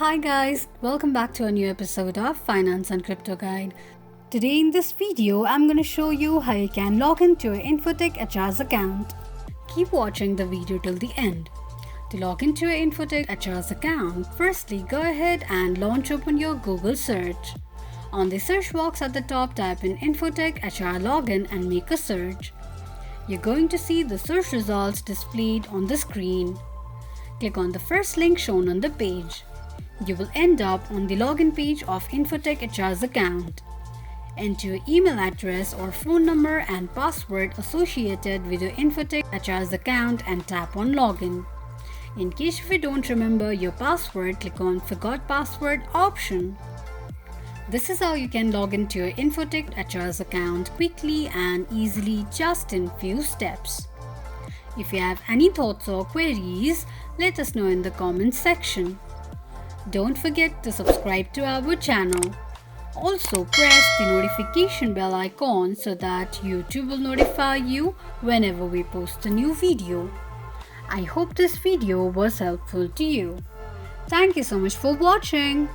Hi guys, welcome back to a new episode of Finance and Crypto Guide. Today in this video, I'm going to show you how you can log into your Infotech HR's account. Keep watching the video till the end. To log into your Infotech HR's account, firstly go ahead and launch open your Google search. On the search box at the top, type in Infotech HR login and make a search. You're going to see the search results displayed on the screen. Click on the first link shown on the page. You will end up on the login page of Infotech HR's account. Enter your email address or phone number and password associated with your Infotech HR's account and tap on login. In case if you don't remember your password, click on Forgot Password option. This is how you can log into your Infotech HR's account quickly and easily just in few steps. If you have any thoughts or queries, let us know in the comments section. Don't forget to subscribe to our channel. Also press the notification bell icon so that YouTube will notify you whenever we post a new video. I hope this video was helpful to you. Thank you so much for watching.